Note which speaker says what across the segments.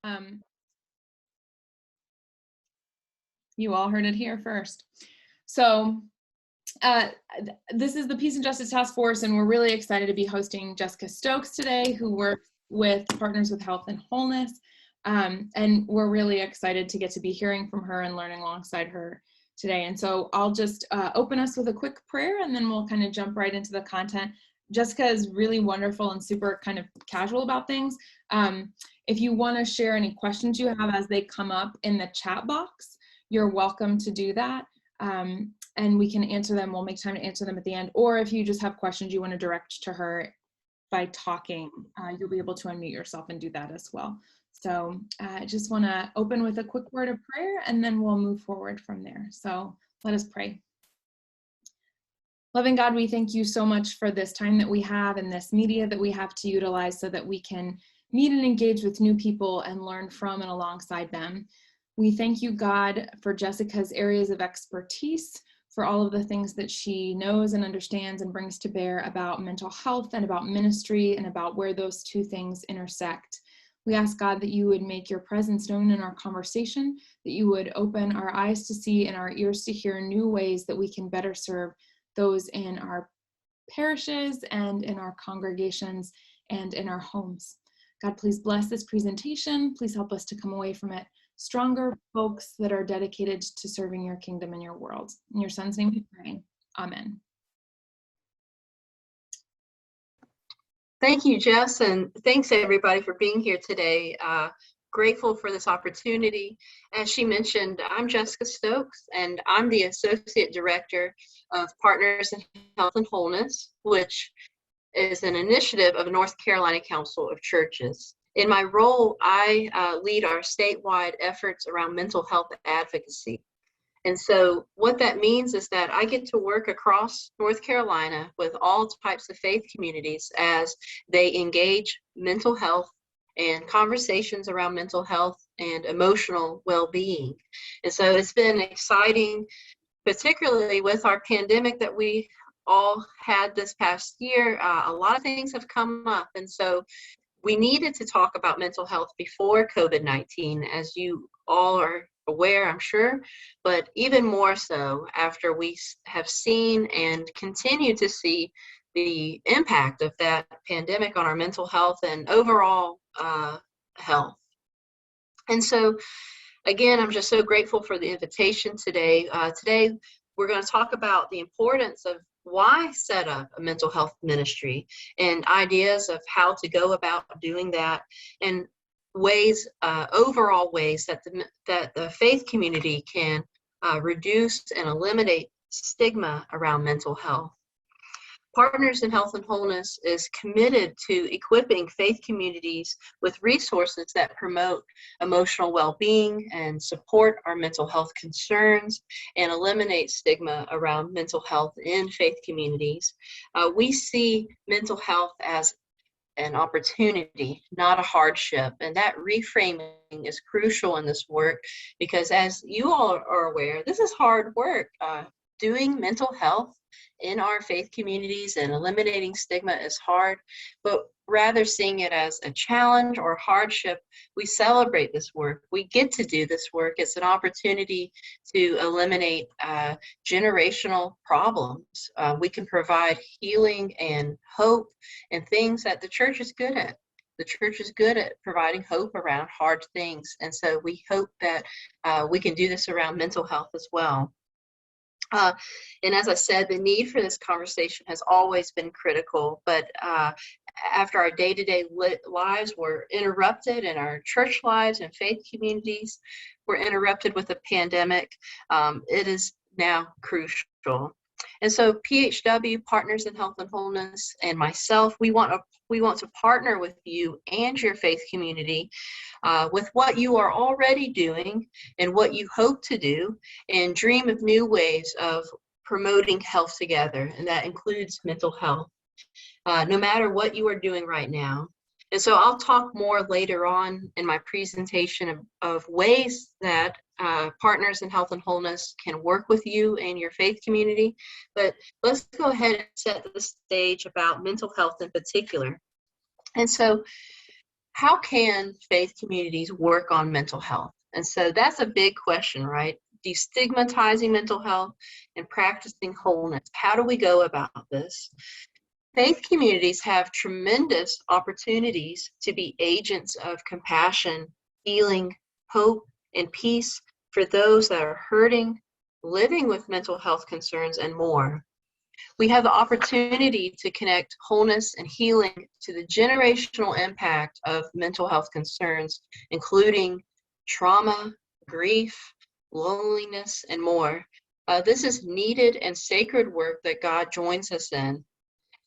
Speaker 1: Um, you all heard it here first. So this is the Peace and Justice Task Force, and we're really excited to be hosting Jessica Stokes today, who works with Partners with Health and Wholeness. And we're really excited to get to be hearing from her and learning alongside her today. And so I'll just open us with a quick prayer, and then we'll kind of jump right into the content. Jessica is really wonderful and super kind of casual about things. If you want to share any questions you have as they come up in the chat box, you're welcome to do that. And we can answer them. We'll make time to answer them at the end. Or if you just have questions you want to direct to her by talking, you'll be able to unmute yourself and do that as well. So I just want to open with a quick word of prayer, and then we'll move forward from there. So let us pray. Loving God, we thank you so much for this time that we have and this media that we have to utilize so that we can meet and engage with new people and learn from and alongside them. We thank you, God, for Jessica's areas of expertise, for all of the things that she knows and understands and brings to bear about mental health and about ministry and about where those two things intersect. We ask, God, that you would make your presence known in our conversation, that you would open our eyes to see and our ears to hear new ways that we can better serve those in our parishes and in our congregations and in our homes. God, please bless this presentation. Please help us to come away from it stronger folks that are dedicated to serving your kingdom and your world. In your son's name we pray. Amen.
Speaker 2: Thank you, Jess, and thanks everybody for being here today. Grateful for this opportunity. As she mentioned, I'm Jessica Stokes, and I'm the Associate Director of Partners in Health and Wholeness, which is an initiative of North Carolina Council of Churches. In my role, I lead our statewide efforts around mental health advocacy. And so what that means is that I get to work across North Carolina with all types of faith communities as they engage mental health and conversations around mental health and emotional well-being. And so it's been exciting, particularly with our pandemic that we all had this past year. A lot of things have come up. And so we needed to talk about mental health before COVID-19, as you all are aware, I'm sure, but even more so after we have seen and continue to see the impact of that pandemic on our mental health and overall health. And so, again, I'm just so grateful for the invitation today. Today, we're going to talk about the importance of why set up a mental health ministry and ideas of how to go about doing that, and ways, overall ways that the faith community can reduce and eliminate stigma around mental health. Partners in Health and Wholeness is committed to equipping faith communities with resources that promote emotional well-being and support our mental health concerns and eliminate stigma around mental health in faith communities. We see mental health as an opportunity, not a hardship. And that reframing is crucial in this work because, as you all are aware, this is hard work. Doing mental health in our faith communities and eliminating stigma is hard, but rather seeing it as a challenge or hardship, we celebrate this work. We get to do this work. It's an opportunity to eliminate generational problems. We can provide healing and hope and things that the church is good at. The church is good at providing hope around hard things. And so we hope that we can do this around mental health as well. And as I said, the need for this conversation has always been critical, but after our day-to-day lives were interrupted and our church lives and faith communities were interrupted with the pandemic, it is now crucial. And so PHW, Partners in Health and Wholeness, and myself, we want to partner with you and your faith community with what you are already doing and what you hope to do, and dream of new ways of promoting health together, and that includes mental health, no matter what you are doing right now. And so I'll talk more later on in my presentation of ways that Partners in Health and Wholeness can work with you and your faith community. But let's go ahead and set the stage about mental health in particular. And so how can faith communities work on mental health? And so that's a big question, right? Destigmatizing mental health and practicing wholeness. How do we go about this? Faith communities have tremendous opportunities to be agents of compassion, healing, hope, and peace for those that are hurting, living with mental health concerns, and more. We have the opportunity to connect wholeness and healing to the generational impact of mental health concerns, including trauma, grief, loneliness, and more. This is needed and sacred work that God joins us in.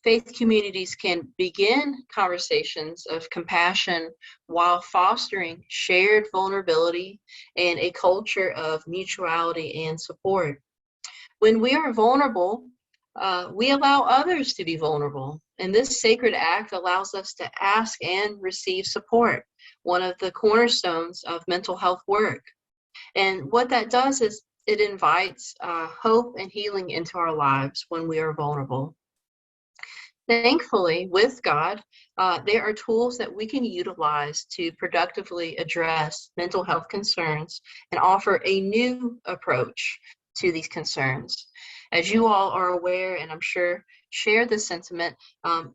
Speaker 2: Faith communities can begin conversations of compassion while fostering shared vulnerability and a culture of mutuality and support. When we are vulnerable, we allow others to be vulnerable, and this sacred act allows us to ask and receive support, one of the cornerstones of mental health work. And what that does is it invites hope and healing into our lives when we are vulnerable. Thankfully, with God, there are tools that we can utilize to productively address mental health concerns and offer a new approach to these concerns. As you all are aware, and I'm sure share this sentiment,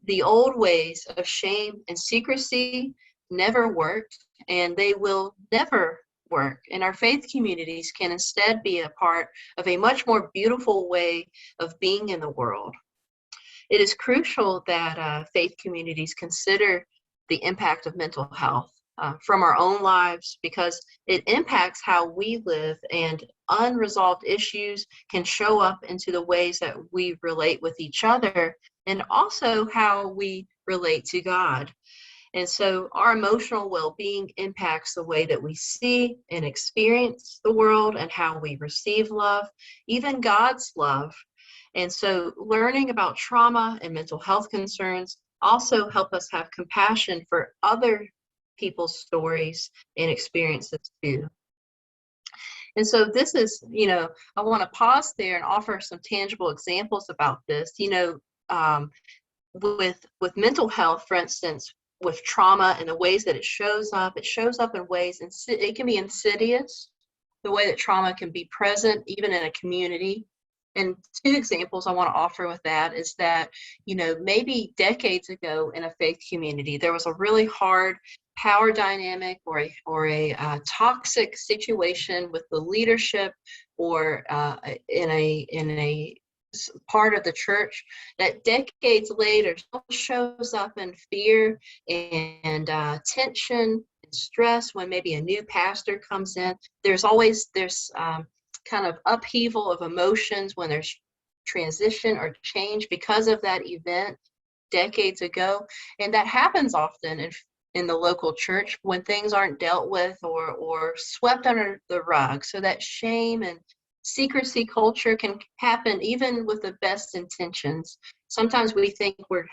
Speaker 2: the old ways of shame and secrecy never worked, and they will never work. And our faith communities can instead be a part of a much more beautiful way of being in the world. It is crucial that faith communities consider the impact of mental health from our own lives, because it impacts how we live, and unresolved issues can show up into the ways that we relate with each other and also how we relate to God. And so our emotional well-being impacts the way that we see and experience the world and how we receive love, even God's love. And so learning about trauma and mental health concerns also help us have compassion for other people's stories and experiences too. And so this is, I want to pause there and offer some tangible examples about this. With mental health, for instance, with trauma and the ways that it shows up in ways, and it can be insidious, the way that trauma can be present even in a community. And two examples I want to offer with that is that, maybe decades ago in a faith community, there was a really hard power dynamic or a toxic situation with the leadership or in a part of the church that decades later still shows up in fear and tension and stress when maybe a new pastor comes in. There's kind of upheaval of emotions when there's transition or change because of that event decades ago. And that happens often in the local church when things aren't dealt with or swept under the rug. So that shame and secrecy culture can happen even with the best intentions. Sometimes we think we're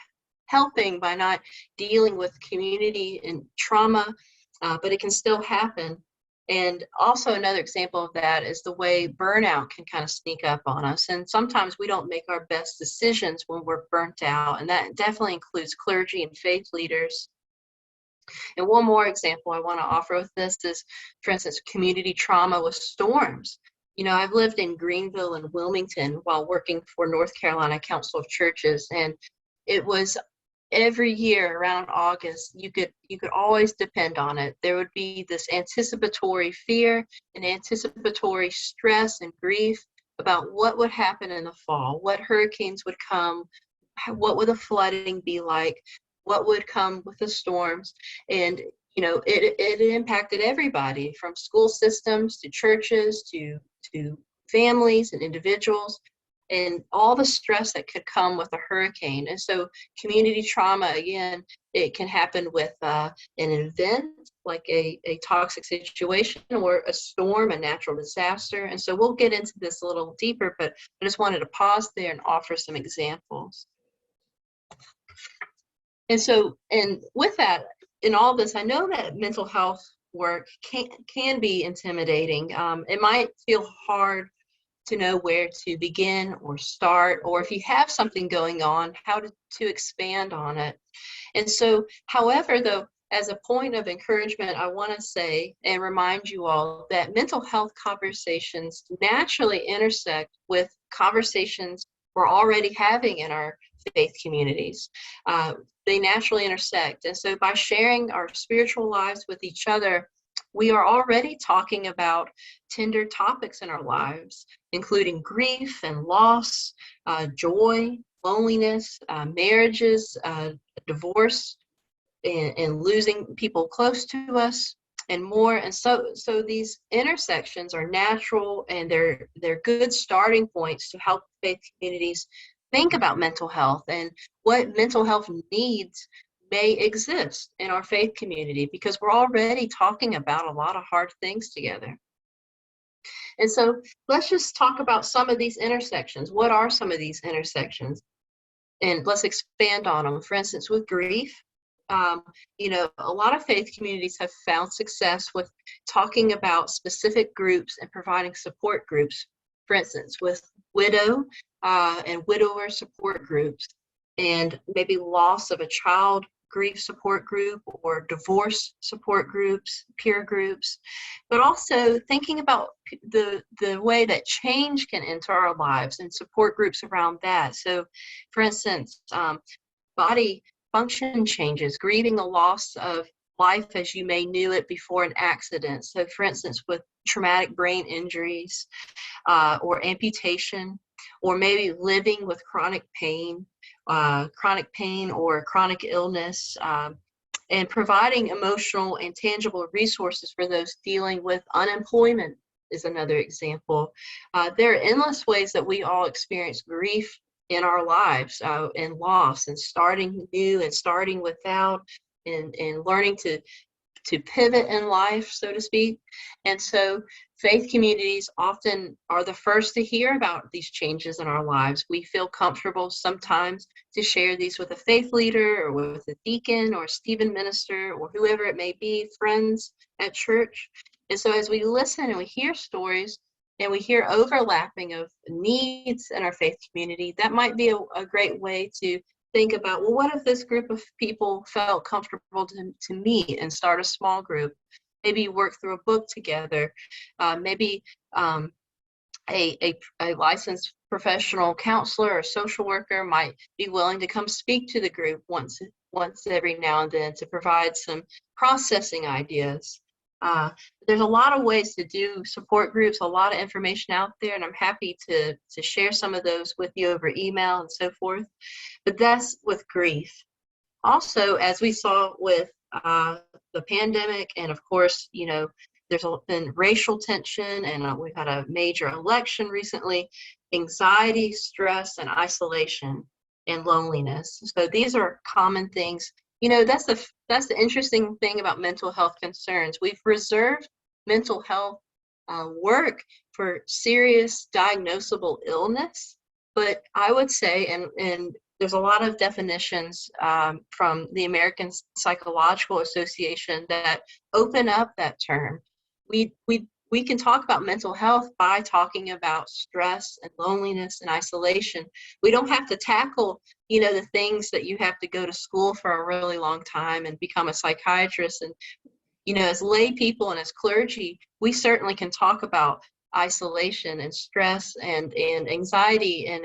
Speaker 2: helping by not dealing with community and trauma, but it can still happen. And also another example of that is the way burnout can kind of sneak up on us. And sometimes we don't make our best decisions when we're burnt out. And that definitely includes clergy and faith leaders. And one more example I want to offer with this is, for instance, community trauma with storms. I've lived in Greenville and Wilmington while working for North Carolina Council of Churches. And it was every year around August, you could always depend on it. There would be this anticipatory fear and anticipatory stress and grief about what would happen in the fall, what hurricanes would come, what would the flooding be like, what would come with the storms. And it impacted everybody, from school systems to churches to families and individuals, and all the stress that could come with a hurricane. And so community trauma, again, it can happen with an event like a toxic situation, or a storm, a natural disaster. And so we'll get into this a little deeper, but I just wanted to pause there and offer some examples. And so, and with that, in all this, I know that mental health work can be intimidating. It might feel hard to know where to begin or start, or if you have something going on, how to expand on it. And so, however, though, as a point of encouragement, I want to say and remind you all that mental health conversations naturally intersect with conversations we're already having in our faith communities. They naturally intersect. And so by sharing our spiritual lives with each other, we are already talking about tender topics in our lives, including grief and loss, joy, loneliness, marriages, divorce, and losing people close to us, and more. And so these intersections are natural, and they're good starting points to help faith communities think about mental health and what mental health needs may exist in our faith community, because we're already talking about a lot of hard things together. And so let's just talk about some of these intersections. What are some of these intersections? And let's expand on them. For instance, with grief, a lot of faith communities have found success with talking about specific groups and providing support groups. For instance, with widow and widower support groups, and maybe loss of a child grief support group, or divorce support groups, peer groups, but also thinking about the way that change can enter our lives and support groups around that. So, for instance, body function changes, grieving the loss of life as you may knew it before an accident. So, for instance, with traumatic brain injuries or amputation, or maybe living with chronic pain or chronic illness, and providing emotional and tangible resources for those dealing with unemployment is another example. There are endless ways that we all experience grief in our lives, and loss, and starting new and starting without, and learning to pivot in life, so to speak. And so faith communities often are the first to hear about these changes in our lives. We feel comfortable sometimes to share these with a faith leader, or with a deacon or Stephen minister, or whoever it may be, friends at church. And so as we listen and we hear stories, and we hear overlapping of needs in our faith community, that might be a great way to think about, well, what if this group of people felt comfortable to meet and start a small group? Maybe work through a book together. Maybe a licensed professional counselor or social worker might be willing to come speak to the group once every now and then to provide some processing ideas. There's a lot of ways to do support groups, a lot of information out there, and I'm happy to share some of those with you over email and so forth. But that's with grief. Also, as we saw with the pandemic, and of course, there's been racial tension, and we've had a major election recently, anxiety, stress, and isolation, and loneliness. So these are common things. That's the interesting thing about mental health concerns. We've reserved mental health work for serious diagnosable illness, but I would say, and there's a lot of definitions from the American Psychological Association that open up that term. We can talk about mental health by talking about stress and loneliness and isolation. We don't have to tackle, the things that you have to go to school for a really long time and become a psychiatrist. And, as lay people and as clergy, we certainly can talk about isolation and stress and anxiety in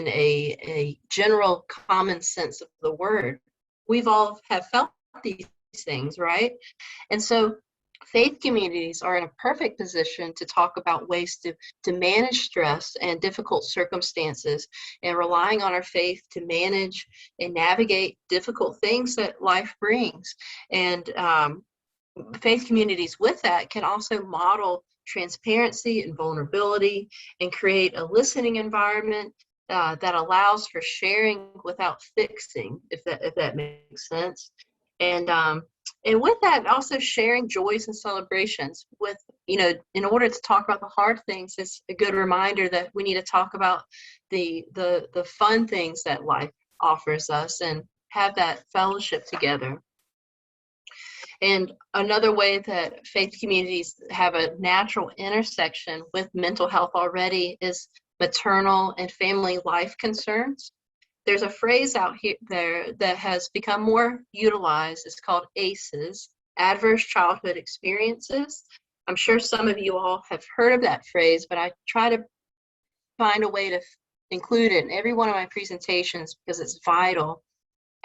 Speaker 2: a general common sense of the word. We've all have felt these things, right? And so faith communities are in a perfect position to talk about ways to manage stress and difficult circumstances, and relying on our faith to manage and navigate difficult things that life brings. And faith communities with that can also model transparency and vulnerability, and create a listening environment that allows for sharing without fixing, if that makes sense. And with that, also sharing joys and celebrations with, in order to talk about the hard things, it's a good reminder that we need to talk about the fun things that life offers us, and have that fellowship together. And another way that faith communities have a natural intersection with mental health already is maternal and family life concerns. there's a phrase out here there that has become more utilized. It's called ACEs, Adverse Childhood Experiences. I'm sure some of you all have heard of that phrase, but I try to find a way to include it in every one of my presentations because it's vital.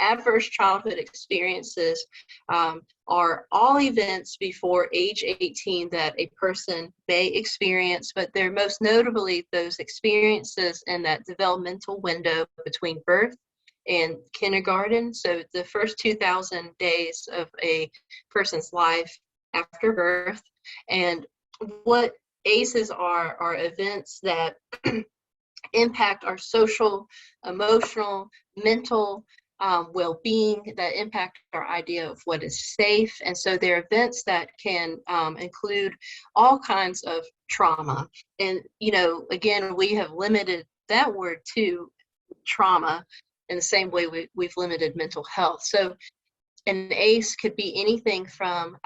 Speaker 2: Adverse childhood experiences are all events before age 18 that a person may experience, but they're most notably those experiences in that developmental window between birth and kindergarten. So the first 2,000 days of a person's life after birth. And what ACEs are events that impact our social, emotional, mental well-being, that impact our idea of what is safe. And so they're events that can include all kinds of trauma. And, you know, again, we have limited that word to trauma in the same way we've limited mental health. So an ACE could be anything from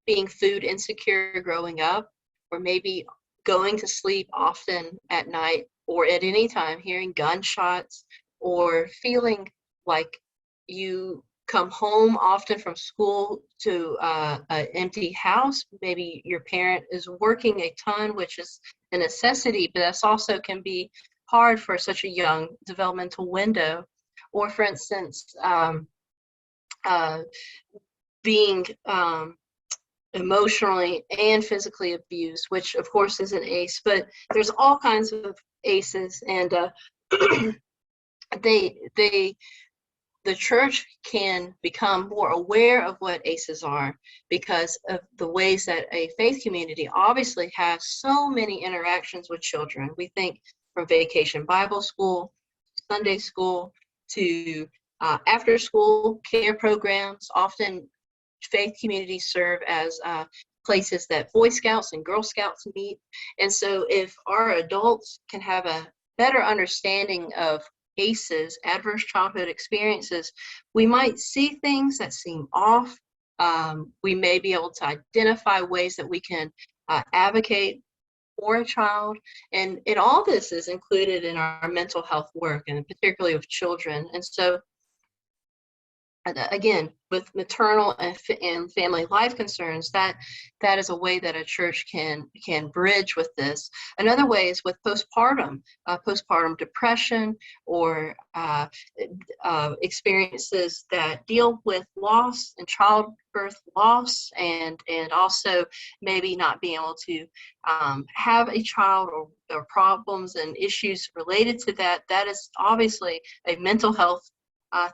Speaker 2: being food insecure growing up, or maybe going to sleep often at night or at any time, hearing gunshots, or feeling like you come home often from school to an empty house. Maybe your parent is working a ton, which is a necessity, but that's also can be hard for such a young developmental window. Or for instance, being emotionally and physically abused, which of course is an ACE, but there's all kinds of ACEs, and the church can become more aware of what ACEs are because of the ways that a faith community obviously has so many interactions with children. We think from Vacation Bible School, Sunday school, to after school care programs. Often faith communities serve as places that Boy Scouts and Girl Scouts meet. And so if our adults can have a better understanding of ACEs, adverse childhood experiences, we might see things that seem off. We may be able to identify ways that we can advocate for a child. And all this is included in our mental health work, and particularly with children. And so again, with maternal and family life concerns, that is a way that a church can bridge with this. Another way is with postpartum depression, or experiences that deal with loss and childbirth loss, and also maybe not being able to have a child, or problems and issues related to that. That is obviously a mental health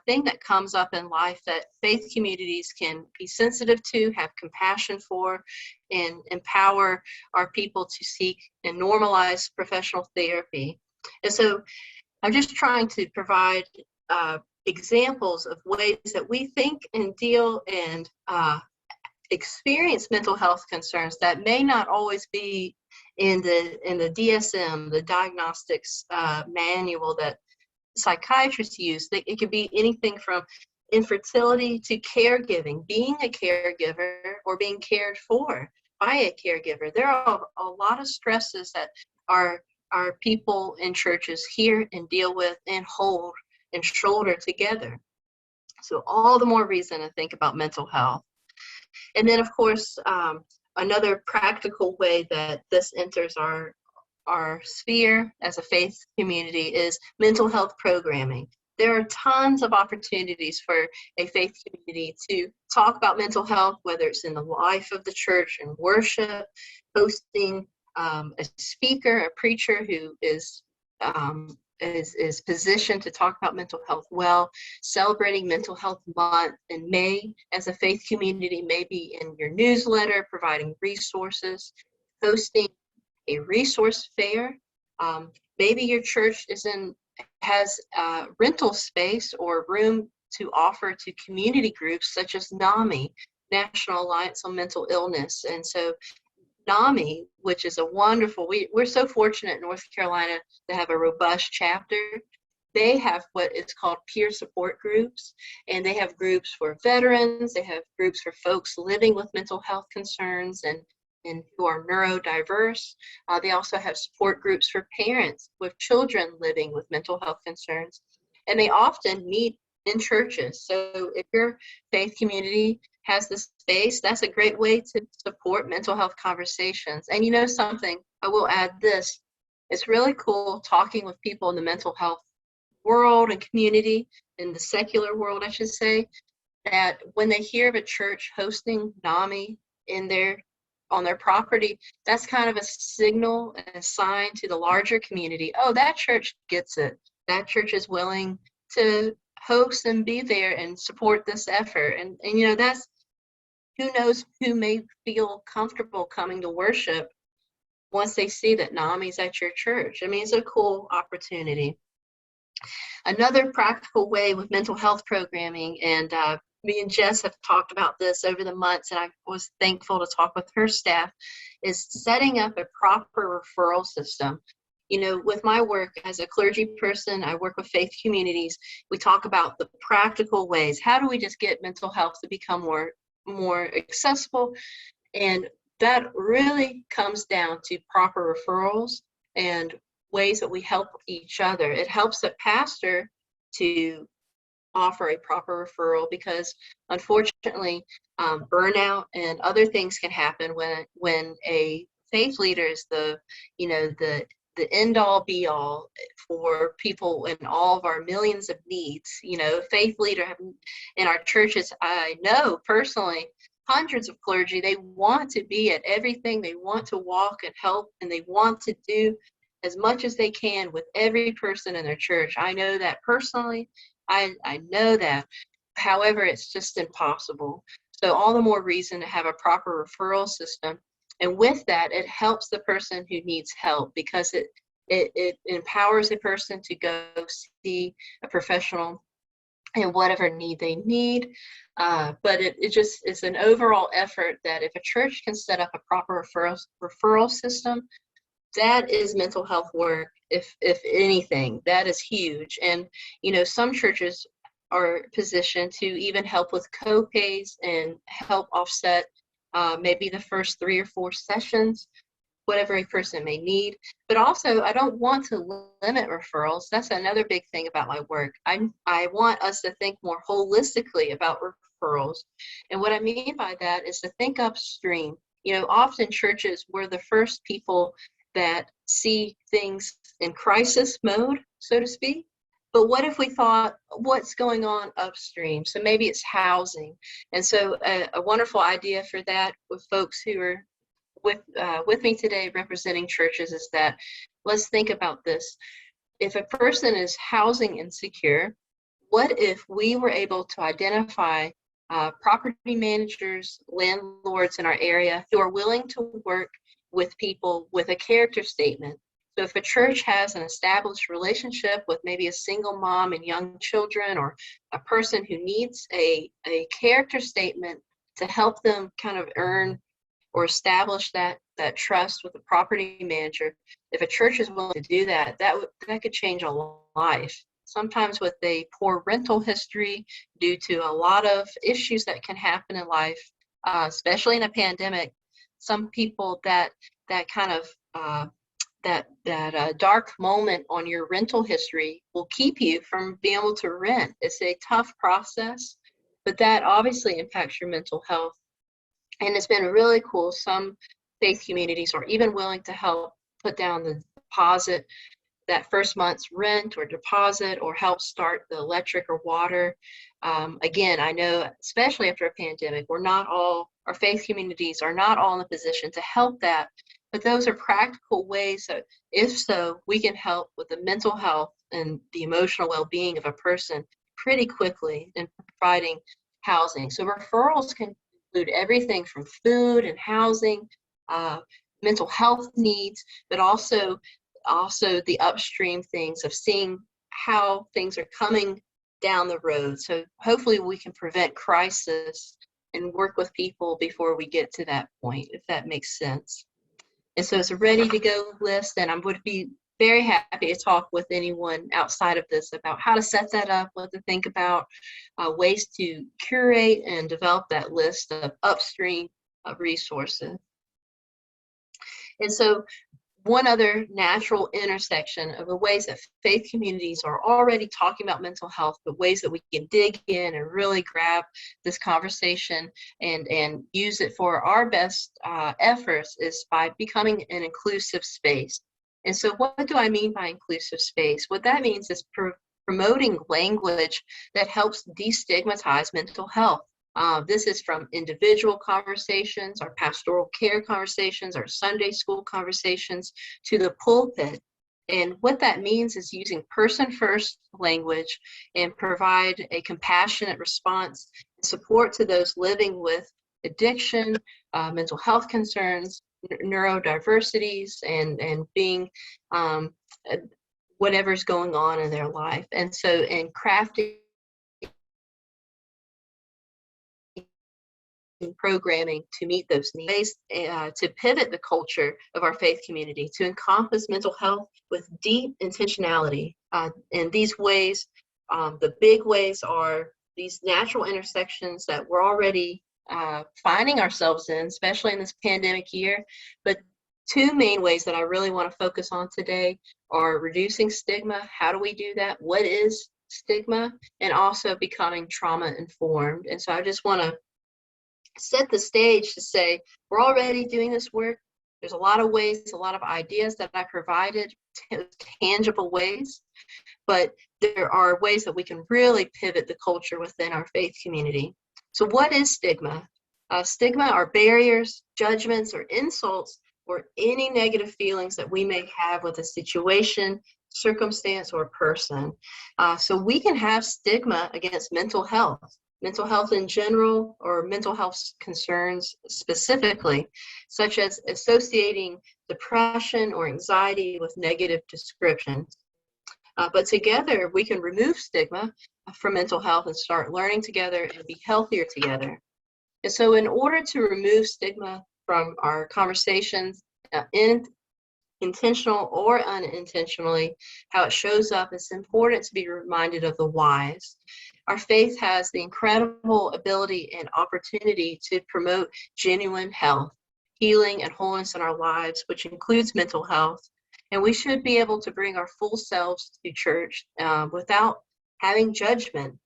Speaker 2: thing that comes up in life that faith communities can be sensitive to, have compassion for, and empower our people to seek and normalize professional therapy. And so I'm just trying to provide examples of ways that we think and deal and experience mental health concerns that may not always be in the DSM, the diagnostics manual that psychiatrists use. It could be anything from infertility to caregiving, being a caregiver or being cared for by a caregiver. There are a lot of stresses that our people in churches hear and deal with and hold and shoulder together. So all the more reason to think about mental health. And then, of course, another practical way that this enters our sphere as a faith community is mental health programming. There are tons of opportunities for a faith community to talk about mental health, whether it's in the life of the church and worship, hosting a speaker, a preacher who is positioned to talk about mental health well, celebrating Mental Health Month in May as a faith community, maybe in your newsletter, providing resources, hosting a resource fair. Maybe your church has rental space or room to offer to community groups such as NAMI, National Alliance on Mental Illness. And so NAMI, which is a wonderful, we're so fortunate in North Carolina to have a robust chapter. They have what is called peer support groups, and they have groups for veterans, they have groups for folks living with mental health concerns and who are neurodiverse. They also have support groups for parents with children living with mental health concerns. and they often meet in churches. So if your faith community has the space, that's a great way to support mental health conversations. And you know something, I will add this. It's really cool talking with people in the mental health world and community, in the secular world, I should say, that when they hear of a church hosting NAMI on their property, that's kind of a signal and a sign to the larger community. Oh, that church gets it. That church is willing to host and be there and support this effort. And you know, that's, who knows who may feel comfortable coming to worship once they see that NAMI's at your church. I mean, it's a cool opportunity. Another practical way with mental health programming, and me and Jess have talked about this over the months, and I was thankful to talk with her staff, is setting up a proper referral system. You know, with my work as a clergy person, I work with faith communities. We talk about the practical ways. How do we just get mental health to become more accessible? And that really comes down to proper referrals and ways that we help each other. It helps a pastor to offer a proper referral, because unfortunately burnout and other things can happen when a faith leader is the end all be all for people in all of our millions of needs. You know, faith leader in our churches, I know personally, hundreds of clergy, they want to be at everything. They want to walk and help, and they want to do as much as they can with every person in their church. I know that personally. I know that. However, it's just impossible. So all the more reason to have a proper referral system. And with that, it helps the person who needs help, because it empowers a person to go see a professional in whatever need they need. But it just is an overall effort that if a church can set up a proper referral system, that is mental health work. If anything, that is huge. And you know, some churches are positioned to even help with co-pays and help offset maybe the first 3 or 4 sessions, whatever a person may need. But also, I don't want to limit referrals. That's another big thing about my work. I want us to think more holistically about referrals. And what I mean by that is to think upstream. You know, often churches were the first people that see things in crisis mode, so to speak. But what if we thought, what's going on upstream? So maybe it's housing. And so a wonderful idea for that with folks who are with me today representing churches is that, let's think about this. If a person is housing insecure, what if we were able to identify property managers, landlords in our area who are willing to work with people with a character statement? So if a church has an established relationship with maybe a single mom and young children, or a person who needs a character statement to help them kind of earn or establish that trust with the property manager, if a church is willing to do that, that could change a life. Sometimes with a poor rental history due to a lot of issues that can happen in life, especially in a pandemic, some people that kind of dark moment on your rental history will keep you from being able to rent. It's a tough process, but that obviously impacts your mental health. And it's been really cool. Some faith communities are even willing to help put down the deposit, that first month's rent or deposit, or help start the electric or water. Again, I know, especially after a pandemic, our faith communities are not all in a position to help that, but those are practical ways that, if so, we can help with the mental health and the emotional well-being of a person pretty quickly in providing housing. So referrals can include everything from food and housing, mental health needs, but also the upstream things of seeing how things are coming down the road. So hopefully we can prevent crisis and work with people before we get to that point, if that makes sense. And so it's a ready to go list, and I would be very happy to talk with anyone outside of this about how to set that up, what to think about, ways to curate and develop that list of upstream resources. And so one other natural intersection of the ways that faith communities are already talking about mental health, but ways that we can dig in and really grab this conversation and use it for our best efforts is by becoming an inclusive space. And so what do I mean by inclusive space? What that means is promoting language that helps destigmatize mental health. This is from individual conversations, our pastoral care conversations, our Sunday school conversations, to the pulpit. And what that means is using person-first language and provide a compassionate response and support to those living with addiction, mental health concerns, neurodiversities, and being whatever's going on in their life. And so in crafting programming to meet those needs, to pivot the culture of our faith community, to encompass mental health with deep intentionality. And these ways, the big ways are these natural intersections that we're already finding ourselves in, especially in this pandemic year. But two main ways that I really want to focus on today are reducing stigma. How do we do that? What is stigma? And also becoming trauma informed. And so I just want to set the stage to say we're already doing this work. There's a lot of ways, a lot of ideas that I provided, tangible ways, but there are ways that we can really pivot the culture within our faith community. So what is stigma? Stigma are barriers, judgments, or insults, or any negative feelings that we may have with a situation, circumstance, or person. So we can have stigma against mental health in general, or mental health concerns specifically, such as associating depression or anxiety with negative descriptions. But together, we can remove stigma from mental health and start learning together and be healthier together. And so in order to remove stigma from our conversations, intentional or unintentionally, how it shows up, it's important to be reminded of the whys. Our faith has the incredible ability and opportunity to promote genuine health, healing, and wholeness in our lives, which includes mental health. And we should be able to bring our full selves to church without having judgment.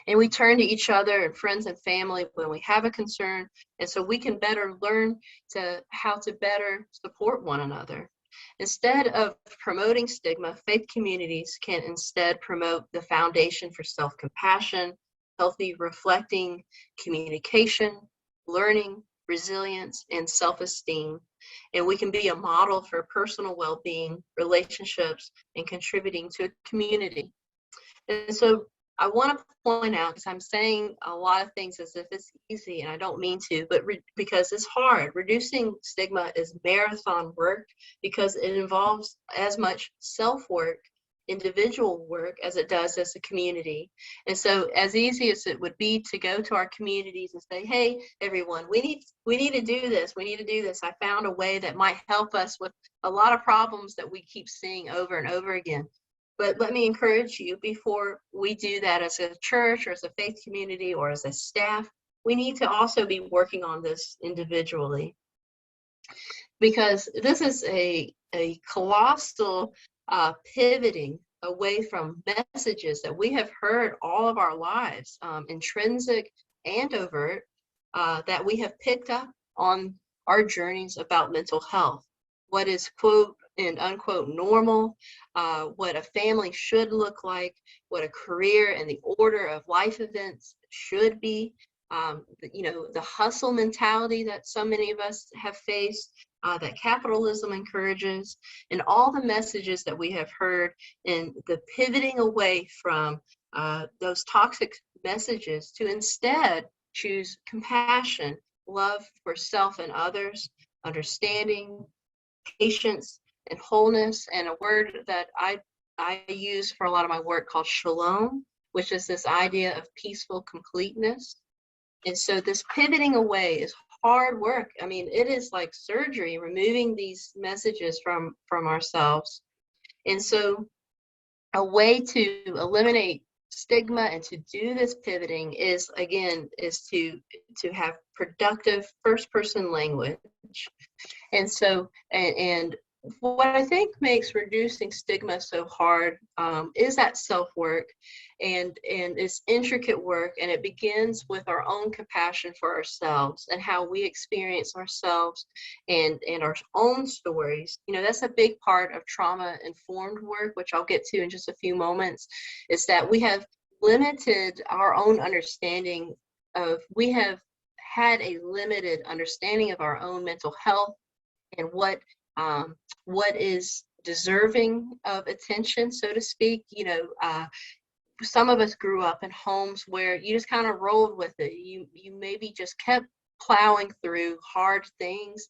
Speaker 2: And we turn to each other and friends and family when we have a concern. And so we can better learn how to better support one another. Instead of promoting stigma, faith communities can instead promote the foundation for self-compassion, healthy reflecting, communication, learning, resilience, and self-esteem. And we can be a model for personal well-being, relationships, and contributing to a community. And so I want to point out, because I'm saying a lot of things as if it's easy, and I don't mean to, but because it's hard. Reducing stigma is marathon work because it involves as much self-work, individual work, as it does as a community. And so as easy as it would be to go to our communities and say, hey, everyone, we need to do this. We need to do this. I found a way that might help us with a lot of problems that we keep seeing over and over again. But let me encourage you, before we do that as a church or as a faith community or as a staff, we need to also be working on this individually. Because this is a colossal pivoting away from messages that we have heard all of our lives, intrinsic and overt, that we have picked up on our journeys about mental health. What is quote and unquote normal, what a family should look like, what a career and the order of life events should be, the hustle mentality that so many of us have faced, that capitalism encourages, and all the messages that we have heard, and the pivoting away from those toxic messages to instead choose compassion, love for self and others, understanding, patience, and wholeness, and a word that I use for a lot of my work called shalom, which is this idea of peaceful completeness. And so this pivoting away is hard work. I mean, it is like surgery, removing these messages from ourselves. And so a way to eliminate stigma and to do this pivoting is, again, to have productive first person language. And so, and what I think makes reducing stigma so hard is that self-work, and it's intricate work, and it begins with our own compassion for ourselves and how we experience ourselves and our own stories. You know, that's a big part of trauma-informed work, which I'll get to in just a few moments, is that we have limited our own understanding of, we have had a limited understanding of our own mental health and what is deserving of attention, so to speak. You know, some of us grew up in homes where you just kind of rolled with it. You maybe just kept plowing through hard things.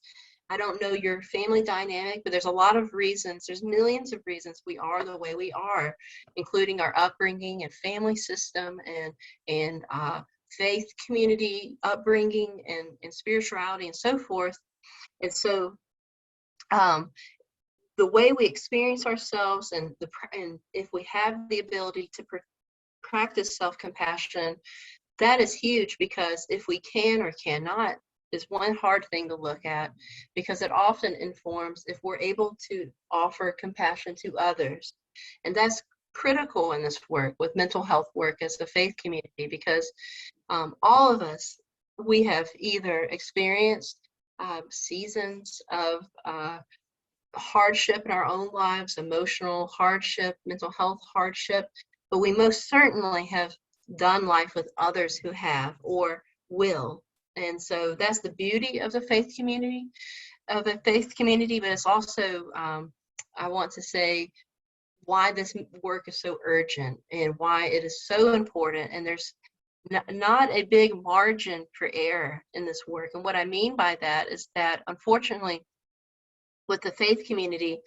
Speaker 2: I don't know your family dynamic, but there's a lot of reasons. There's millions of reasons we are the way we are, including our upbringing and family system and faith community upbringing and spirituality and so forth. And so the way we experience ourselves and if we have the ability to practice self-compassion, that is huge, because if we can or cannot is one hard thing to look at, because it often informs if we're able to offer compassion to others. And that's critical in this work with mental health work as a faith community, because all of us, we have either experienced seasons of hardship in our own lives, emotional hardship, mental health hardship, but we most certainly have done life with others who have or will. And so that's the beauty of the faith community, but it's also, I want to say, why this work is so urgent and why it is so important. And there's not a big margin for error in this work. And what I mean by that is that, unfortunately, with the faith community,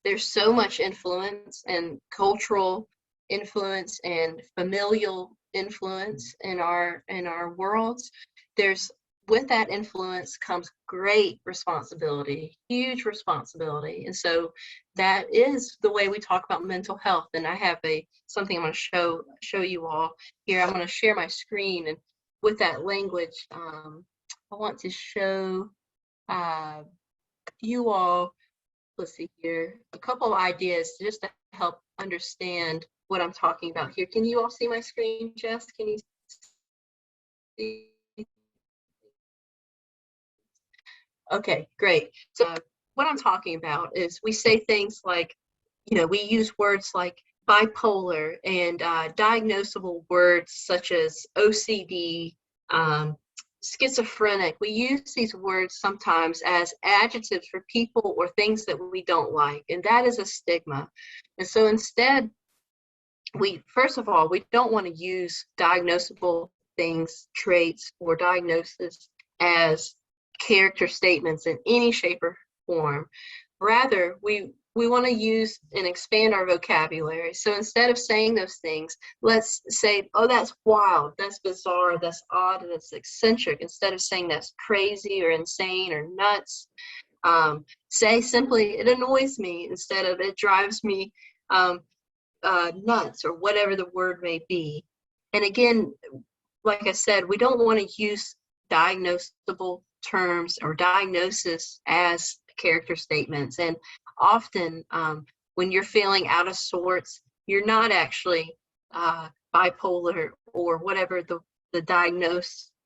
Speaker 2: there's so much influence and cultural influence and familial influence in our worlds. With that influence comes great responsibility, huge responsibility. And so that is the way we talk about mental health. And I have something I'm going to show you all here. I'm going to share my screen, and with that language, I want to show you all, let's see here, a couple of ideas just to help understand what I'm talking about here. Can you all see my screen, Jess? Can you see? Okay, great. So what I'm talking about is we say things like, you know, we use words like bipolar and diagnosable words such as OCD, schizophrenic. We use these words sometimes as adjectives for people or things that we don't like, and that is a stigma. And so instead, first of all, we don't want to use diagnosable things, traits, or diagnosis as character statements in any shape or form. Rather, we want to use and expand our vocabulary. So instead of saying those things, let's say, oh, that's wild, that's bizarre, that's odd, and that's eccentric. Instead of saying that's crazy or insane or nuts, say simply, it annoys me, instead of it drives me nuts, or whatever the word may be. And again, like I said, we don't want to use diagnosable terms or diagnosis as character statements. And often when you're feeling out of sorts, you're not actually bipolar or whatever the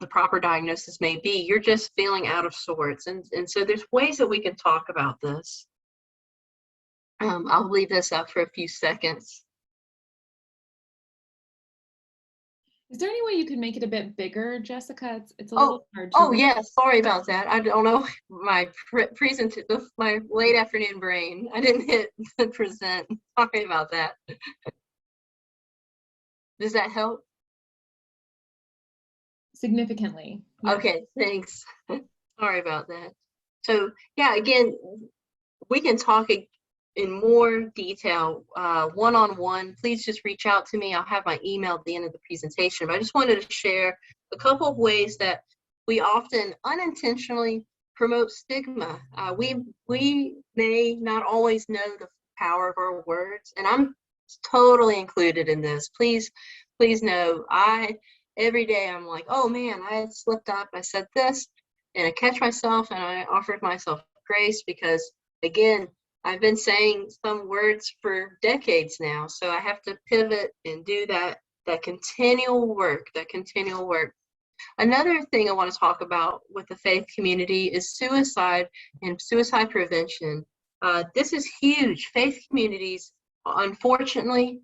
Speaker 2: proper diagnosis may be. You're just feeling out of sorts. And so there's ways that we can talk about this. I'll leave this up for a few seconds.
Speaker 1: Is there any way you could make it a bit bigger, Jessica? It's a little hard to read.
Speaker 2: Yeah, sorry about that. I don't know, my my late afternoon brain, I didn't hit present. Sorry about that. Does that help?
Speaker 1: Significantly. Yeah.
Speaker 2: Okay, thanks. Sorry about that. So yeah, again, we can talk in more detail one-on-one. Please just reach out to me. I'll have my email at the end of the presentation, but I just wanted to share a couple of ways that we often unintentionally promote stigma. We may not always know the power of our words, and I'm totally included in this. Please know, every day I'm like, oh man, I slipped up, I said this, and I catch myself and I offered myself grace because, again, I've been saying some words for decades now, so I have to pivot and do that continual work, Another thing I want to talk about with the faith community is suicide and suicide prevention. This is huge. Faith communities, unfortunately,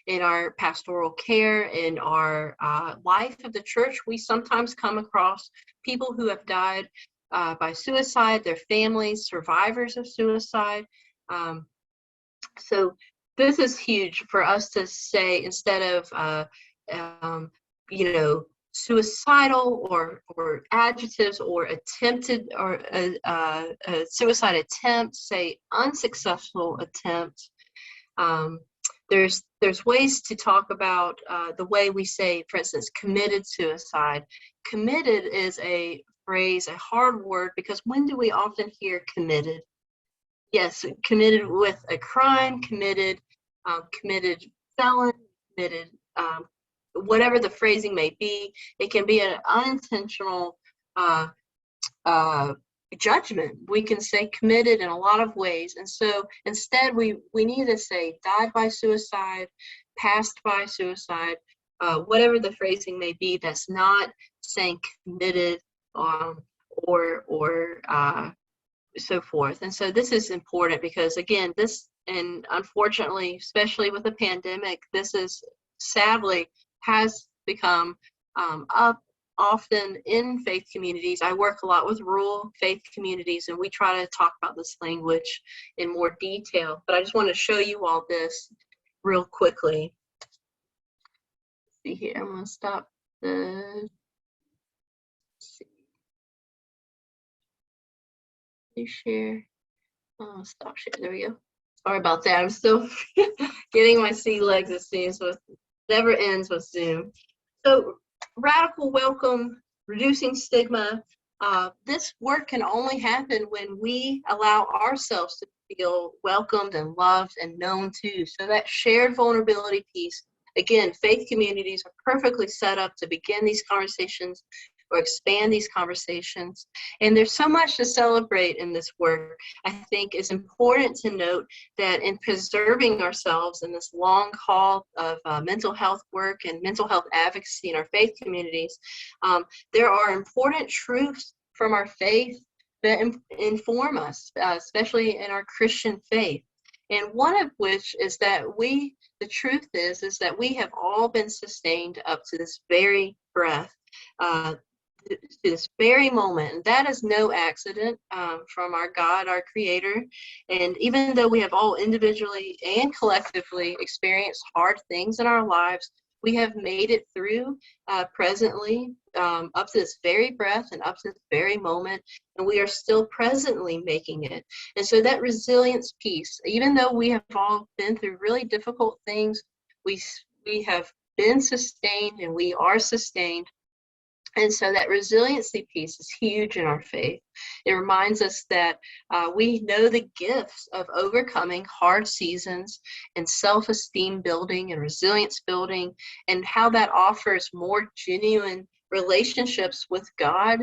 Speaker 2: in our pastoral care, in our life of the church, we sometimes come across people who have died by suicide, their families, survivors of suicide. So this is huge for us to say, instead of suicidal or adjectives or attempted or suicide attempt, say unsuccessful attempt. There's ways to talk about the way we say, for instance, committed suicide. Committed is a phrase, a hard word, because when do we often hear committed? Yes, committed with a crime, committed felon, committed whatever the phrasing may be. It can be an unintentional judgment. We can say committed in a lot of ways. And so instead we need to say died by suicide, passed by suicide, whatever the phrasing may be, that's not saying committed or so forth. And so this is important because, again, and unfortunately, especially with the pandemic, this is sadly has become up often in faith communities. I work a lot with rural faith communities, and we try to talk about this language in more detail. But I just want to show you all this real quickly. Let's see here, I'm going to stop the. Share. Oh, stop share. There we go. Sorry about that. I'm still getting my sea legs, it seems, so it never ends with Zoom. So radical welcome, reducing stigma. This work can only happen when we allow ourselves to feel welcomed and loved and known too. So that shared vulnerability piece, again, faith communities are perfectly set up to begin these conversations or expand these conversations. And there's so much to celebrate in this work. I think it's important to note that in preserving ourselves in this long haul of mental health work and mental health advocacy in our faith communities, there are important truths from our faith that inform us, especially in our Christian faith. And one of which is that the truth is that we have all been sustained up to this very breath, to this very moment. And that is no accident from our God, our Creator. And even though we have all individually and collectively experienced hard things in our lives, we have made it through presently up to this very breath and up to this very moment, and we are still presently making it. And so that resilience piece, even though we have all been through really difficult things, we have been sustained and we are sustained. And so that resiliency piece is huge in our faith. It reminds us that we know the gifts of overcoming hard seasons and self-esteem building and resilience building, and how that offers more genuine relationships with God,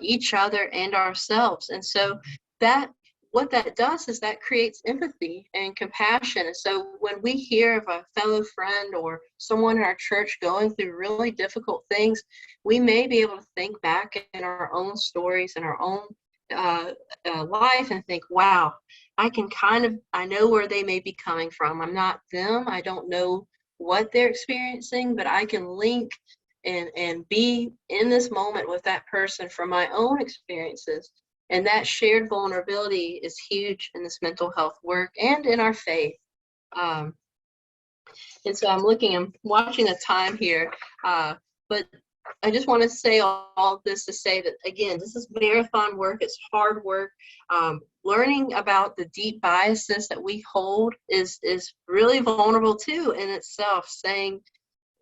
Speaker 2: each other, and ourselves. And so what that does is that creates empathy and compassion. And so when we hear of a fellow friend or someone in our church going through really difficult things, we may be able to think back in our own stories and our own life and think, wow, I know where they may be coming from. I'm not them. I don't know what they're experiencing, but I can link and be in this moment with that person from my own experiences. And that shared vulnerability is huge in this mental health work and in our faith. And so I'm watching the time here, but I just want to say all this to say that, again, this is marathon work. It's hard work. Learning about the deep biases that we hold is really vulnerable too in itself, saying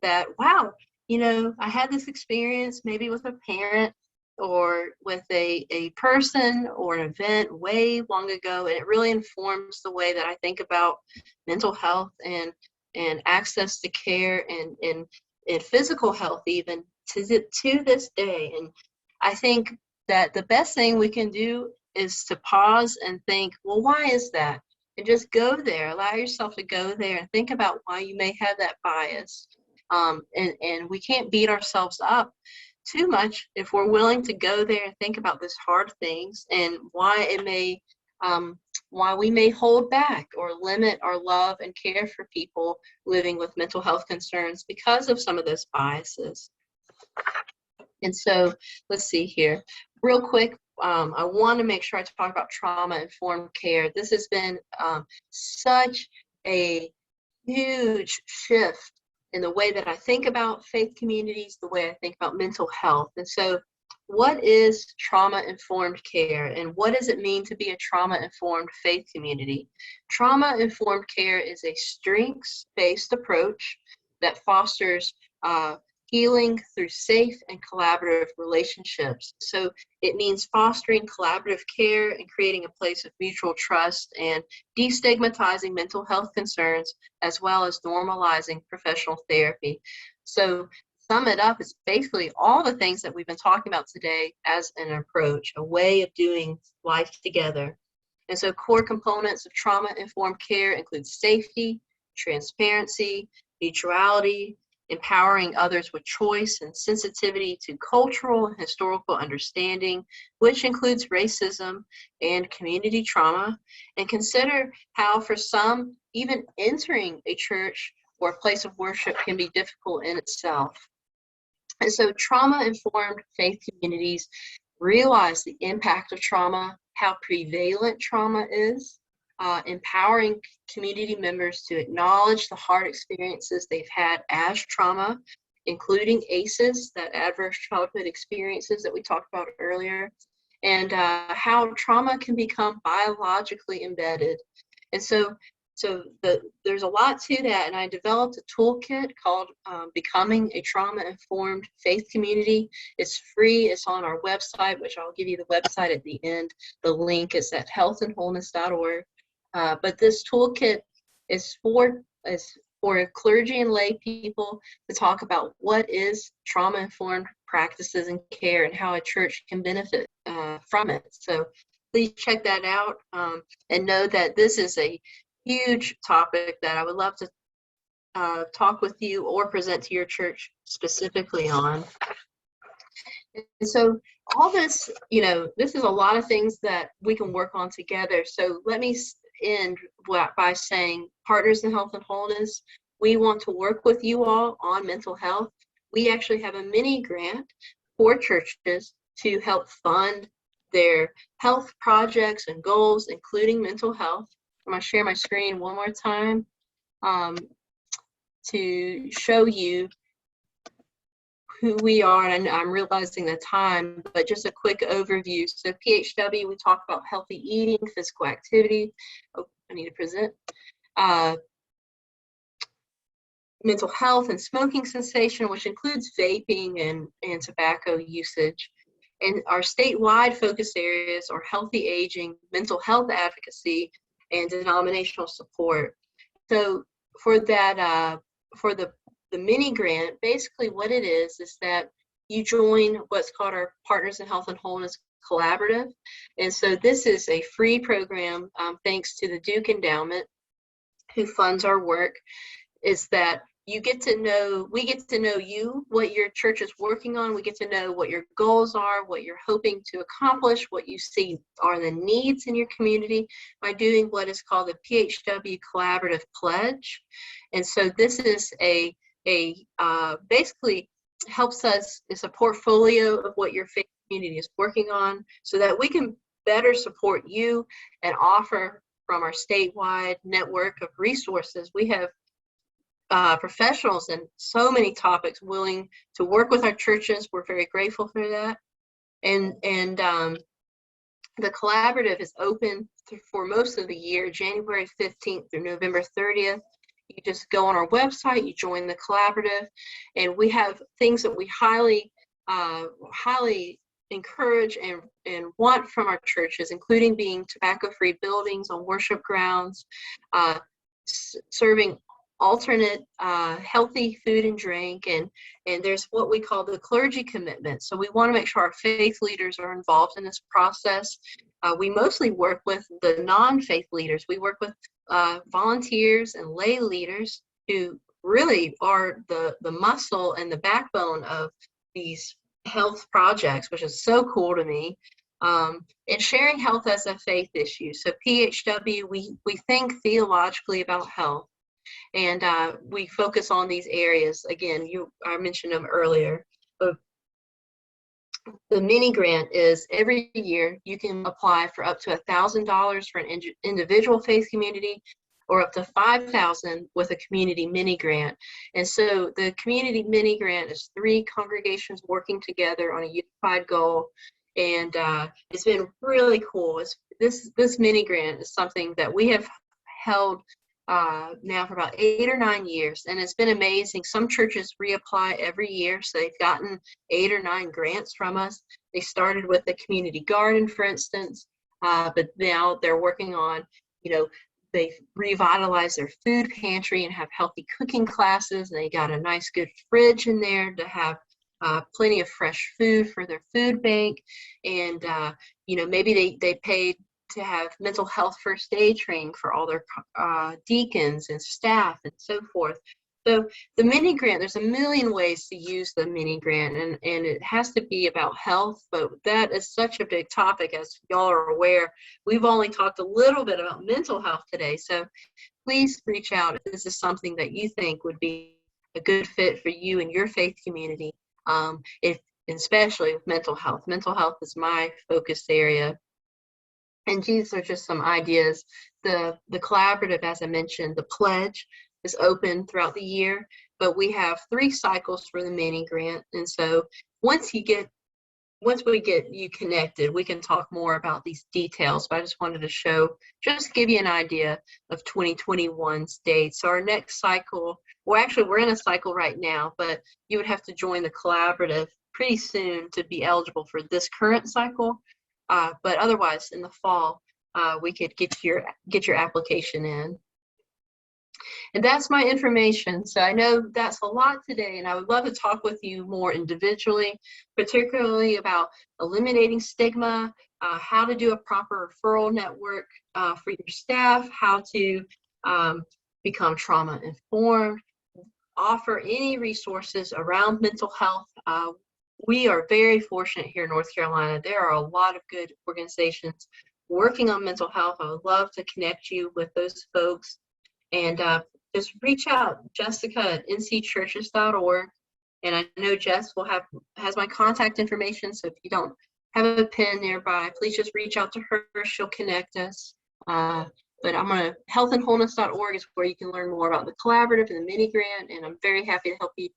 Speaker 2: that, wow, I had this experience maybe with a parent or with a person or an event way long ago, and it really informs the way that I think about mental health and access to care and physical health even to this day. And I think that the best thing we can do is to pause and think, well, why is that? And just go there, allow yourself to go there and think about why you may have that bias. And we can't beat ourselves up too much if we're willing to go there and think about these hard things and why it may, why we may hold back or limit our love and care for people living with mental health concerns because of some of those biases. And so let's see here. Real quick, I want to make sure I talk about trauma-informed care. This has been such a huge shift in the way that I think about faith communities, the way I think about mental health. And so what is trauma-informed care, and what does it mean to be a trauma-informed faith community? Trauma-informed care is a strengths-based approach that fosters healing through safe and collaborative relationships. So it means fostering collaborative care and creating a place of mutual trust and destigmatizing mental health concerns, as well as normalizing professional therapy. So sum it up, it's basically all the things that we've been talking about today as an approach, a way of doing life together. And so core components of trauma-informed care include safety, transparency, neutrality, empowering others with choice and sensitivity to cultural and historical understanding, which includes racism and community trauma, and consider how for some, even entering a church or a place of worship can be difficult in itself. And so trauma-informed faith communities realize the impact of trauma, how prevalent trauma is, empowering community members to acknowledge the hard experiences they've had as trauma, including ACEs, that adverse childhood experiences that we talked about earlier, and how trauma can become biologically embedded. And so there's a lot to that, and I developed a toolkit called Becoming a Trauma-Informed Faith Community. It's free. It's on our website, which I'll give you the website at the end. The link is at healthandwholeness.org. But this toolkit is for clergy and lay people to talk about what is trauma-informed practices and care and how a church can benefit from it. So please check that out and know that this is a huge topic that I would love to talk with you or present to your church specifically on. And so all this, this is a lot of things that we can work on together. So let me end by saying, Partners in Health and Wholeness, we want to work with you all on mental health. We actually have a mini grant for churches to help fund their health projects and goals, including mental health. I'm going to share my screen one more time to show you who we are, and I'm realizing the time, but just a quick overview. So PHW, we talk about healthy eating, physical activity. Oh, I need to present. Mental health and smoking cessation, which includes vaping and tobacco usage. And our statewide focus areas are healthy aging, mental health advocacy, and denominational support. So for that, for the mini grant, basically what it is that you join what's called our Partners in Health and Wholeness Collaborative. And so this is a free program, thanks to the Duke Endowment, who funds our work, is that we get to know you, what your church is working on. We get to know what your goals are, what you're hoping to accomplish, what you see are the needs in your community by doing what is called the PHW Collaborative Pledge. And so this is basically helps us, it's a portfolio of what your faith community is working on so that we can better support you and offer from our statewide network of resources. We have professionals in so many topics willing to work with our churches. We're very grateful for that. And the collaborative is open for most of the year, January 15th through November 30th. You just go on our website, you join the collaborative, and we have things that we highly encourage and want from our churches, including being tobacco-free buildings on worship grounds, serving alternate healthy food and drink, and there's what we call the clergy commitment. So we want to make sure our faith leaders are involved in this process. we mostly work with the non-faith leaders. We work with volunteers and lay leaders who really are the muscle and the backbone of these health projects, which is so cool to me. And sharing health as a faith issue. So PHW, we think theologically about health, and we focus on these areas. Again, I mentioned them earlier. But the mini grant is every year you can apply for up to $1,000 for an individual faith community, or up to $5,000 with a community mini grant. And so the community mini grant is 3 congregations working together on a unified goal. And it's been really cool. This mini grant is something that we have held now for about 8 or 9 years, and it's been amazing. Some churches reapply every year, so they've gotten 8 or 9 grants from us. They started with a community garden, for instance, but now they're working on, they've revitalized their food pantry and have healthy cooking classes, and they got a nice good fridge in there to have plenty of fresh food for their food bank. And maybe they paid to have mental health first aid training for all their deacons and staff and so forth. So the mini grant, there's a million ways to use the mini grant, and it has to be about health, but that is such a big topic, as y'all are aware. We've only talked a little bit about mental health today, so please reach out if this is something that you think would be a good fit for you and your faith community, especially with mental health. Mental health is my focus area. And these are just some ideas. The collaborative, as I mentioned, the pledge is open throughout the year, but we have 3 cycles for the mini grant. And so once we get you connected, we can talk more about these details, but I just wanted to just give you an idea of 2021's dates. So our next cycle, well, actually we're in a cycle right now, but you would have to join the collaborative pretty soon to be eligible for this current cycle. But otherwise, in the fall, we could get your application in. And that's my information. So I know that's a lot today, and I would love to talk with you more individually, particularly about eliminating stigma, how to do a proper referral network for your staff, how to become trauma informed, offer any resources around mental health. We are very fortunate here in North Carolina. There are a lot of good organizations working on mental health. I would love to connect you with those folks. And just reach out, Jessica at ncchurches.org. And I know Jess has my contact information, so if you don't have a pen nearby, please just reach out to her. She'll connect us. But healthandwholeness.org is where you can learn more about the collaborative and the mini grant, and I'm very happy to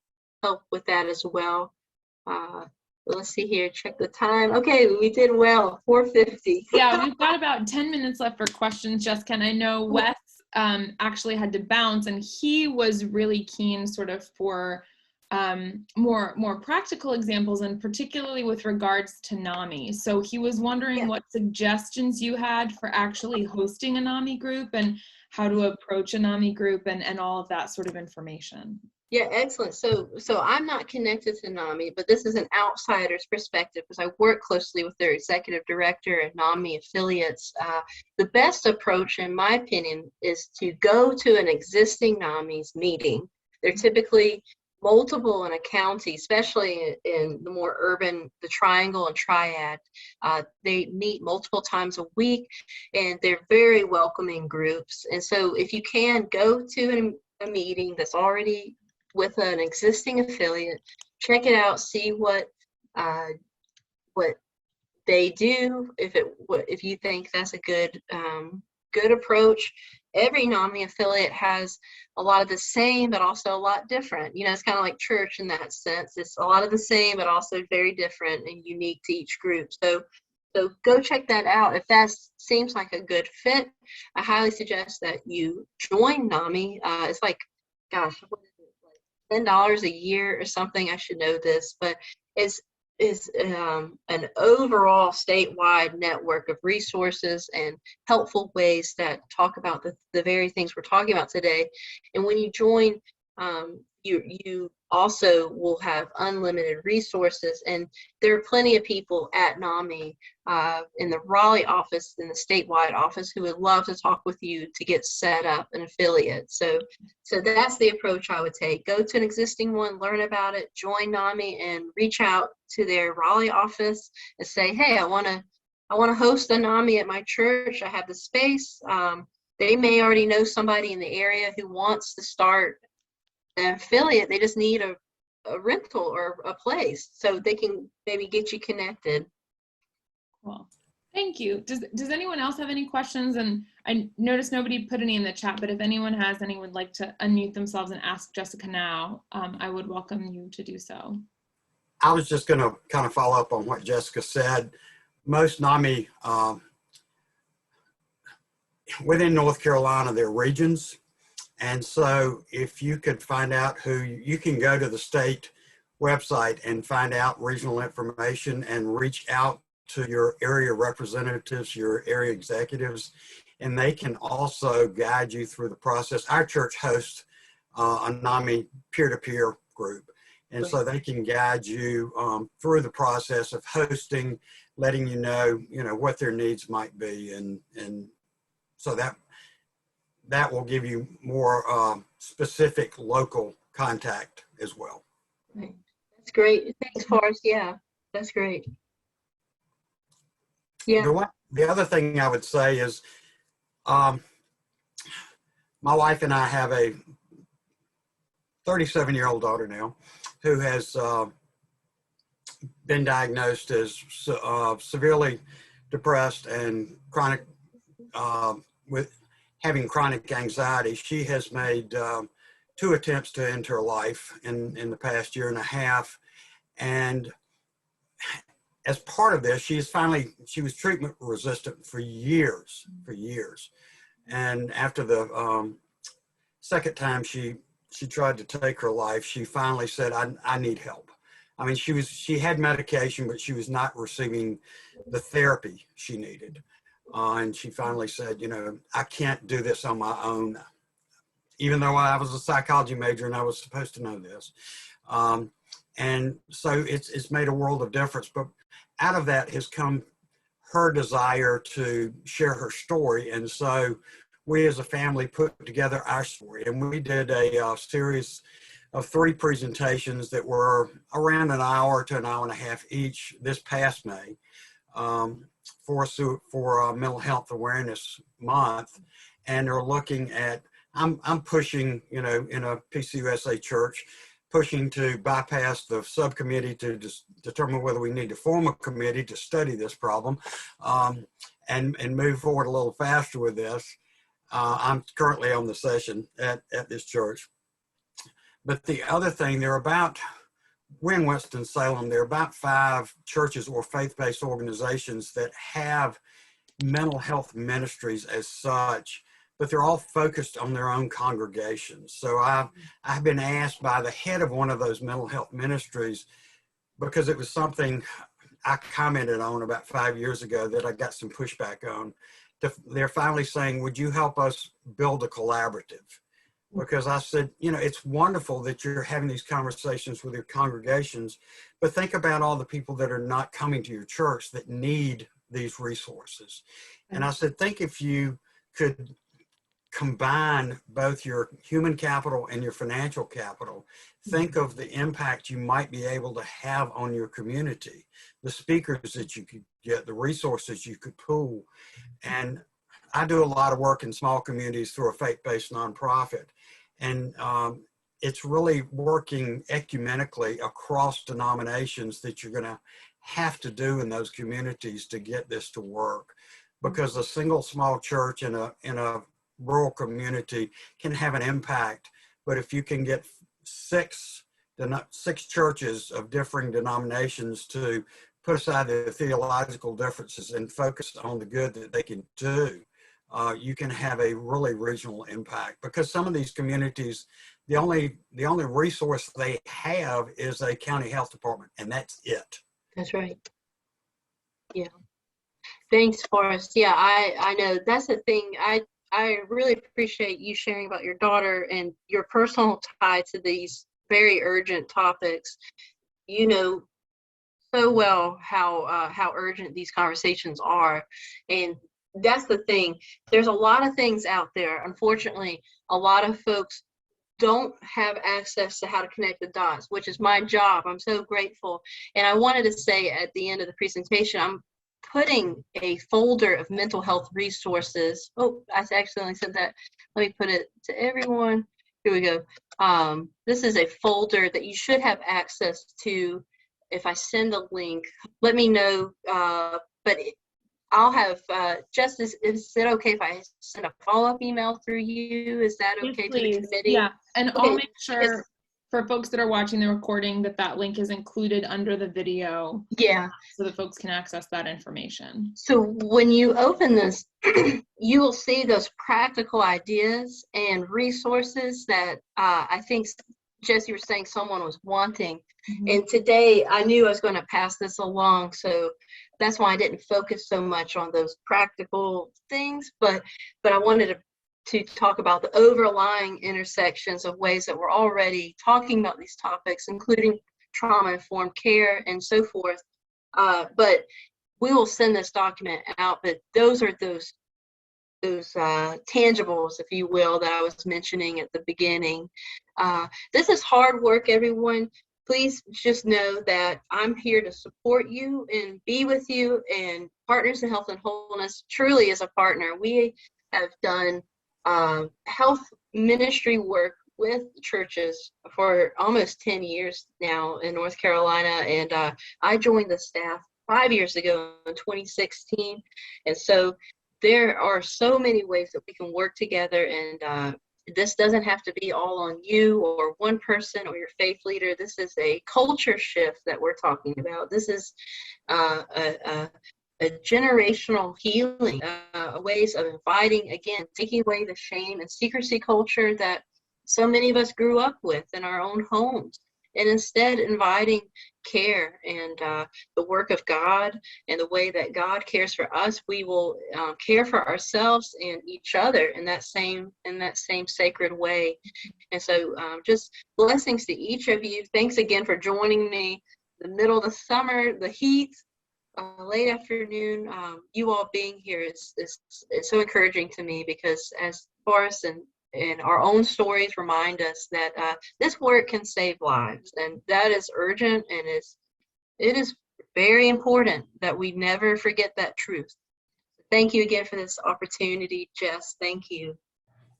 Speaker 2: help with that as well. Let's see here, check the time. Okay, we did well, 4:50.
Speaker 1: Yeah, we've got about 10 minutes left for questions, Jessica, and I know Wes actually had to bounce, and he was really keen sort of for more practical examples, and particularly with regards to NAMI. So he was wondering what suggestions you had for actually hosting a NAMI group and how to approach a NAMI group and all of that sort of information.
Speaker 2: Yeah, excellent. So I'm not connected to NAMI, but this is an outsider's perspective because I work closely with their executive director and NAMI affiliates. The best approach, in my opinion, is to go to an existing NAMI's meeting. They're typically multiple in a county, especially in the more urban, the Triangle and Triad. They meet multiple times a week, and they're very welcoming groups. And so if you can go to a meeting that's already with an existing affiliate, check it out, see what they do. If you think that's a good approach. Every NAMI affiliate has a lot of the same, but also a lot different. It's kind of like church in that sense. It's a lot of the same, but also very different and unique to each group. So go check that out. If that seems like a good fit, I highly suggest that you join NAMI. It's like, gosh, what is it, like $10 a year or something? I should know this, but it's an overall statewide network of resources and helpful ways that talk about the very things we're talking about today. And when you join, you also will have unlimited resources, and there are plenty of people at NAMI in the Raleigh office, in the statewide office, who would love to talk with you to get set up an affiliate. So that's the approach I would take. Go to an existing one, learn about it, join NAMI, and reach out to their Raleigh office and say, hey, I want to host a NAMI at my church. I have the space. They may already know somebody in the area who wants to start an affiliate. They just need a rental or a place, so they can maybe get you connected.
Speaker 1: Well, thank you. Does anyone else have any questions? And I noticed nobody put any in the chat, but if anyone has any would like to unmute themselves and ask Jessica now, I would welcome you to do so.
Speaker 3: I was just going to kind of follow up on what Jessica said. Most NAMI within North Carolina, they're regions. And so if you could find out who, you can go to the state website and find out regional information and reach out to your area representatives, your area executives, and they can also guide you through the process. Our church hosts a NAMI peer-to-peer group. And so they can guide you through the process of hosting, letting you know what their needs might be. And so that will give you more specific local contact as well.
Speaker 2: Right. That's great. Thanks, Forrest. Yeah, that's great. Yeah.
Speaker 3: The other thing I would say is my wife and I have a 37-year-old daughter now who has been diagnosed as severely depressed and chronic with having chronic anxiety. She has made 2 attempts to end her life in the past year and a half. And as part of this, she was treatment resistant for years. And after the second time she tried to take her life, she finally said, I need help. I mean, she had medication, but she was not receiving the therapy she needed. And she finally said, I can't do this on my own, even though I was a psychology major and I was supposed to know this. And so it's made a world of difference. But out of that has come her desire to share her story. And so we as a family put together our story. And we did a series of 3 presentations that were around an hour to an hour and a half each this past May. For Mental Health Awareness Month, and they're looking at, I'm pushing, in a PCUSA church, pushing to bypass the subcommittee to determine whether we need to form a committee to study this problem and move forward a little faster with this. I'm currently on the session at this church. But the other thing, we're in Winston-Salem, there are about 5 churches or faith-based organizations that have mental health ministries as such, but they're all focused on their own congregations. So I've been asked by the head of one of those mental health ministries, because it was something I commented on about 5 years ago that I got some pushback on. They're finally saying, would you help us build a collaborative? Because I said, it's wonderful that you're having these conversations with your congregations, but think about all the people that are not coming to your church that need these resources. And I said, think if you could combine both your human capital and your financial capital, think of the impact you might be able to have on your community, the speakers that you could get, the resources you could pool. And I do a lot of work in small communities through a faith-based nonprofit. And it's really working ecumenically across denominations that you're going to have to do in those communities to get this to work. Because a single small church in a rural community can have an impact. But if you can get 6 churches of differing denominations to put aside their theological differences and focus on the good that they can do, you can have a really regional impact. Because some of these communities, the only resource they have is a county health department, and that's it.
Speaker 2: That's right. Yeah. Thanks, Forrest. Yeah, I know that's the thing. I really appreciate you sharing about your daughter and your personal tie to these very urgent topics. You know so well how urgent these conversations are, and that's the thing. There's a lot of things out there. Unfortunately, a lot of folks don't have access to how to connect the dots, which is my job. I'm so grateful. And I wanted to say at the end of the presentation, I'm putting a folder of mental health resources. Oh, I accidentally said that. Let me put it to everyone. Here we go. This is a folder that you should have access to. If I send a link, let me know. But I'll have Jess, is it okay if I send a follow-up email through you? Is that
Speaker 1: Yes,
Speaker 2: okay to the
Speaker 1: please.
Speaker 2: committee?
Speaker 1: Yeah, and
Speaker 2: Okay.
Speaker 1: I'll make sure for folks that are watching the recording that link is included under the video.
Speaker 2: Yeah.
Speaker 1: So that folks can access that information.
Speaker 2: So when you open this, you will see those practical ideas and resources that I think, Jess, you were saying someone was wanting.
Speaker 1: Mm-hmm.
Speaker 2: And today I knew I was going to pass this along. So that's why I didn't focus so much on those practical things, but I wanted to talk about the overlying intersections of ways that we're already talking about these topics, including trauma-informed care and so forth. But we will send this document out, but those are those tangibles, if you will, that I was mentioning at the beginning. This is hard work, everyone. Please just know that I'm here to support you and be with you, and Partners in Health and Wholeness truly is a partner. We have done health ministry work with churches for almost 10 years now in North Carolina, and I joined the staff 5 years ago in 2016, and so there are so many ways that we can work together, and this doesn't have to be all on you or one person or your faith leader. This is a culture shift that we're talking about. This is a generational healing, ways of inviting, again, taking away the shame and secrecy culture that so many of us grew up with in our own homes, and instead inviting care and the work of God and the way that God cares for us. We will care for ourselves and each other in that same sacred way. And so just blessings to each of you. Thanks again for joining me in the middle of the summer, the heat, late afternoon. You all being here is so encouraging to me, because as Forrest and our own stories remind us that this work can save lives, and that is urgent, and it is very important that we never forget that truth. Thank you again for this opportunity, Jess. Thank you.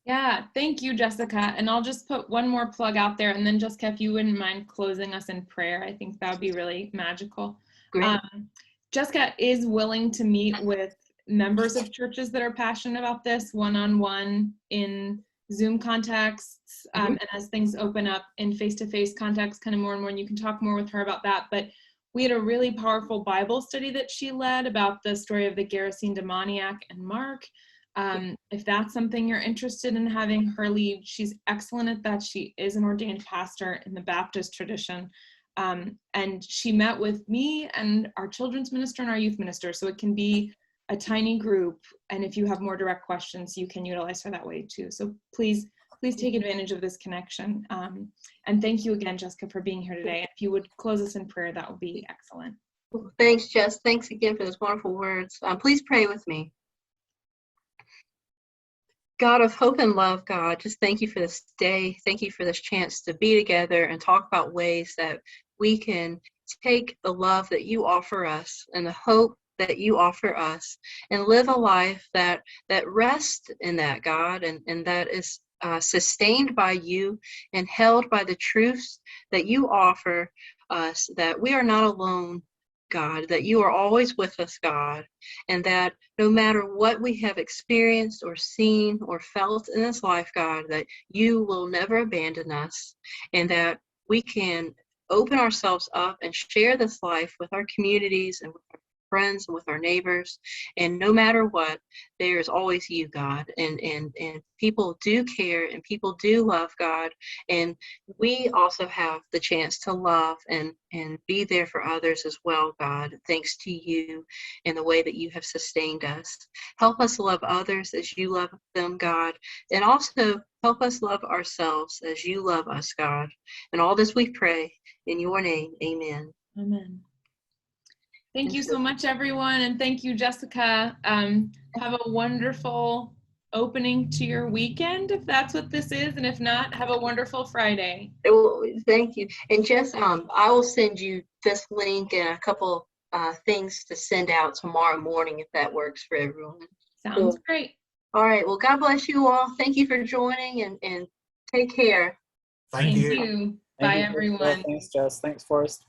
Speaker 1: Yeah, thank you, Jessica. And I'll just put one more plug out there, and then Jessica, if you wouldn't mind closing us in prayer, I think that would be really magical.
Speaker 2: Great.
Speaker 1: Jessica is willing to meet with members of churches that are passionate about this one-on-one in Zoom contexts, and as things open up in face-to-face contexts kind of more and more, and you can talk more with her about that. But we had a really powerful Bible study that she led about the story of the Gerasene demoniac and Mark. If that's something you're interested in having her lead, she's excellent at that. She is an ordained pastor in the Baptist tradition. And she met with me and our children's minister and our youth minister. So it can be a tiny group. And if you have more direct questions, you can utilize her that way too. So please take advantage of this connection. And thank you again, Jessica, for being here today. If you would close us in prayer, that would be excellent.
Speaker 2: Thanks, Jess. Thanks again for those wonderful words. Please pray with me. God of hope and love, God, just thank you for this day. Thank you for this chance to be together and talk about ways that we can take the love that you offer us and the hope that you offer us and live a life that rests in that, God, and that is sustained by you and held by the truths that you offer us, that we are not alone, God, that you are always with us, God, and that no matter what we have experienced or seen or felt in this life, God, that you will never abandon us, and that we can open ourselves up and share this life with our communities and with our friends and with our neighbors. And no matter what, there is always you, God. And people do care and people do love God. And we also have the chance to love and be there for others as well, God, thanks to you and the way that you have sustained us. Help us love others as you love them, God. And also help us love ourselves as you love us, God. And all this we pray in your name. Amen.
Speaker 1: Amen. Thank you so much, everyone. And thank you, Jessica. Have a wonderful opening to your weekend, if that's what this is. And if not, have a wonderful Friday.
Speaker 2: Well, thank you. And Jess, I will send you this link and a couple things to send out tomorrow morning if that works for everyone.
Speaker 1: Sounds great.
Speaker 2: All right. Well, God bless you all. Thank you for joining and take care.
Speaker 3: Thank you.
Speaker 1: Bye, everyone.
Speaker 4: Thanks, Jess. Thanks, Forrest.